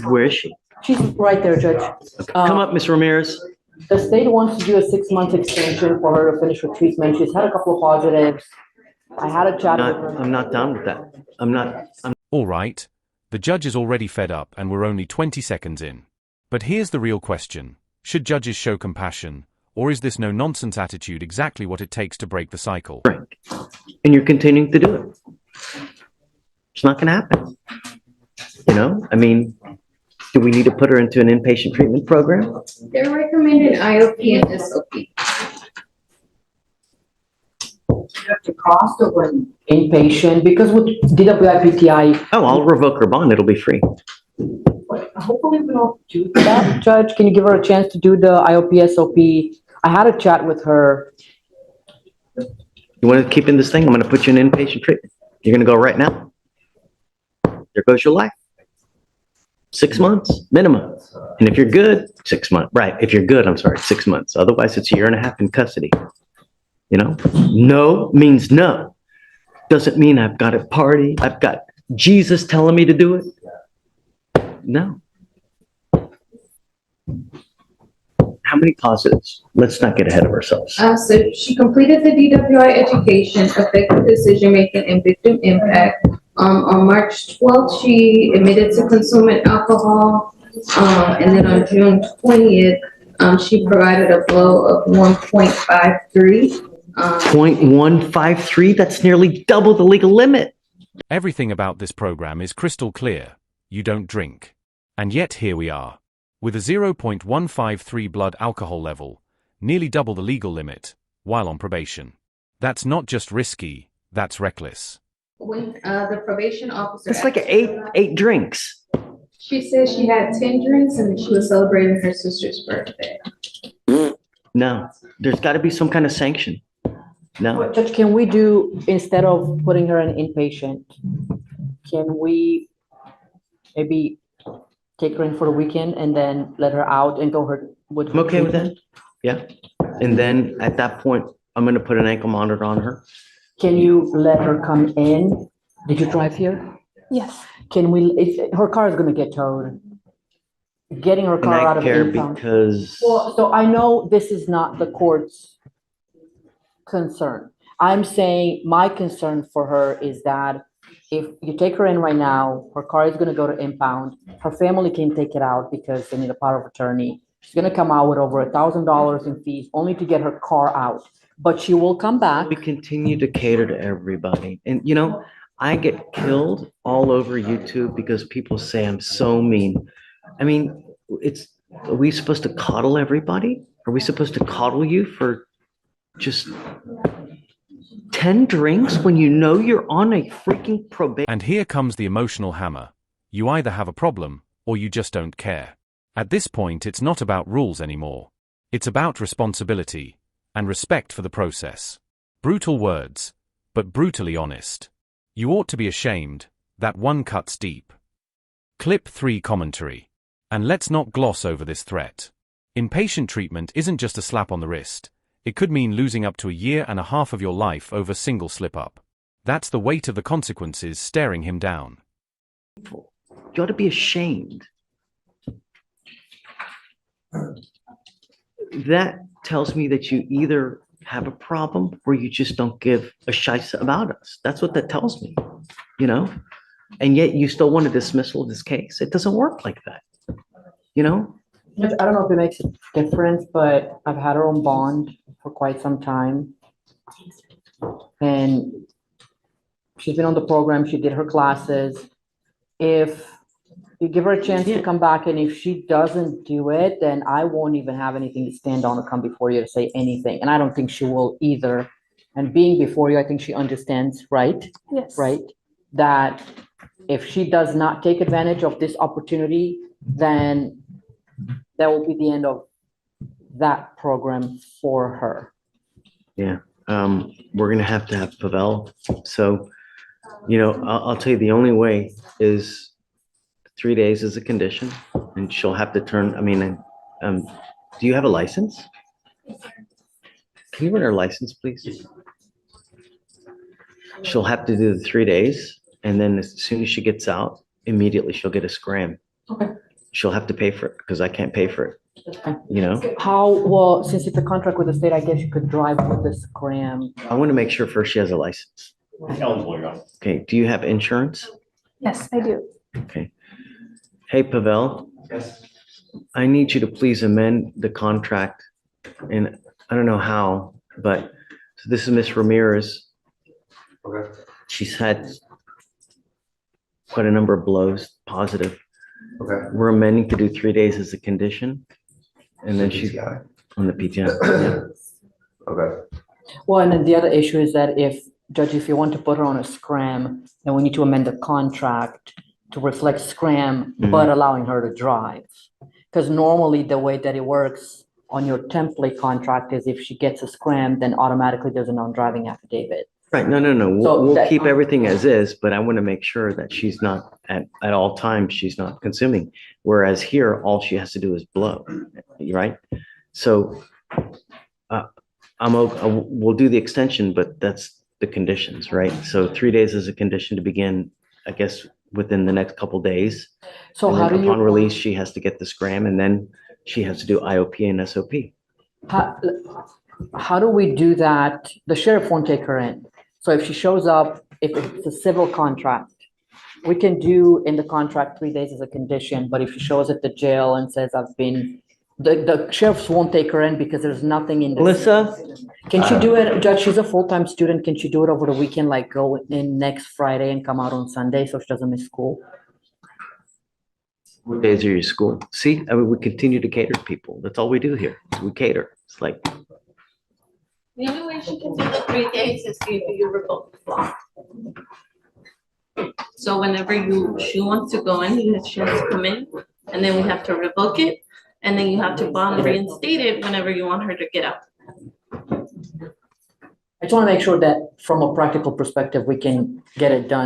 Where is she? She's right there, Judge. Okay. Come up, Ms. Ramirez. The state wants to do a 6-month extension for her to finish her treatment. She's had a couple of positives. I had a chat with her. I'm not done with that. All right. The judge is already fed up and we're only 20 seconds in. But here's the real question. Should judges show compassion, or is this no-nonsense attitude exactly what it takes to break the cycle? Right. And you're continuing to do it. It's not going to happen. You know, I mean, do we need to put her into an inpatient treatment program? They're recommending IOP and SOP. The cost of an inpatient, because with DWIPTI. Oh, I'll revoke her bond. It'll be free. Hopefully we don't do that, Judge. Can you give her a chance to do the IOP SOP? I had a chat with her. You want to keep in this thing? I'm going to put you in inpatient treatment. You're going to go right now. There goes your life. 6 months minimum. And if you're good, 6 months. Right. If you're good, I'm sorry, 6 months. Otherwise, it's a 1.5 years in custody. You know, no means no. Doesn't mean I've got a party. I've got Jesus telling me to do it. No. How many positives? Let's not get ahead of ourselves. So she completed the DWI education, effective decision making, and victim impact. On March 12th, she admitted to consuming alcohol. And then on June 20th, she provided a flow of 1.53. 0.153, that's nearly double the legal limit. Everything about this program is crystal clear. You don't drink. And yet here we are. With a 0.153 blood alcohol level, nearly double the legal limit, while on probation. That's not just risky, that's reckless. When the probation officer... It's like eight drinks. She said she had 10 drinks and she was celebrating her sister's birthday. No, there's got to be some kind of sanction. No. Judge, can we do, instead of putting her in inpatient, can we maybe take her in for the weekend and then let her out and go her with her I'm okay with treatment? that. Yeah. And then at that point, I'm going to put an ankle monitor on her. Can you let her come in? Did you drive here? Yes. Can we, her car is going to get towed. Getting her car out of impound. Because Well, so I know this is not the court's concern. I'm saying my concern for her is that if you take her in right now, her car is going to go to impound. Her family can take it out because they need a power of attorney. She's going to come out with over $1,000 in fees only to get her car out. But she will come back. we continue to cater to everybody. And, you know, I get killed all over YouTube because people say I'm so mean. I mean, are we supposed to coddle everybody? Are we supposed to coddle you for just 10 drinks when you know you're on a freaking probation? And here comes the emotional hammer. You either have a problem, or you just don't care. At this point, it's not about rules anymore. It's about responsibility and respect for the process. Brutal words, but brutally honest. You ought to be ashamed. That one cuts deep. Clip 3 commentary. And let's not gloss over this threat. Inpatient treatment isn't just a slap on the wrist. It could mean losing up to 1.5 years of your life over single slip-up. That's the weight of the consequences staring him down. You ought to be ashamed. That tells me that you either have a problem or you just don't give a shite about us. That's what that tells me, you know? And yet you still want a dismissal of this case. It doesn't work like that, you know? I don't know if it makes a difference, but I've had her on bond for quite some time. And she's been on the program, she did her classes. If you give her a chance to come back, and if she doesn't do it, then I won't even have anything to stand on or come before you to say anything. And I don't think she will either. And being before you, I think she understands, right? Yes. Right? That if she does not take advantage of this opportunity, then that will be the end of that program for her. Yeah. We're going to have Pavel. So, you know, I'll tell you the only way is 3 days as a condition, and she'll have to turn, do you have a license? Can you run her license, please? She'll have to do the 3 days, and then as soon as she gets out, immediately she'll get a scram. Okay. She'll have to pay for it because I can't pay for it, That's fine. you know? Well, since it's a contract with the state, I guess you could drive with the scram. I want to make sure first she has a license. Okay, do you have insurance? Yes, I do. Okay. Hey, Pavel, Yes. I need you to please amend the contract. And I don't know how, but so this is Miss Ramirez. Okay. She's had quite a number of blows, positive. Okay. We're amending to do 3 days as a condition. And then she's PTI. on the PTI. Yeah. Okay. Well, and then the other issue is that Judge, if you want to put her on a scram, then we need to amend the contract to reflect scram, but allowing her to drive. Because normally the way that it works on your template contract is if she gets a scram, then automatically there's a non-driving affidavit. Right, no. So We'll that- keep everything as is, but I want to make sure that she's not, at all times, she's not consuming. Whereas here, all she has to do is blow, right? So we'll do the extension, but that's the conditions, right? So 3 days is a condition to begin, I guess, within the next couple days. So And how then do you? upon release, she has to get the scram and then she has to do IOP and SOP. How do we do that? The sheriff won't take her in. So if she shows up, if it's a civil contract, we can do in the contract 3 days as a condition, but if she shows at the jail and says, the sheriffs won't take her in because there's nothing in. Melissa? Can she do it, Judge, she's a full-time student, can she do it over the weekend, like go in next Friday and come out on Sunday so she doesn't miss school? What days are your school? See, I mean, we continue to cater to people. That's all we do here. We cater. It's like, The only way she can do the 3 days is if you revoke the law. So whenever she wants to go in, she has to come in, and then we have to revoke it, and then you have to bond reinstate it whenever you want her to get out. I just want to make sure that from a practical perspective, we can get it done.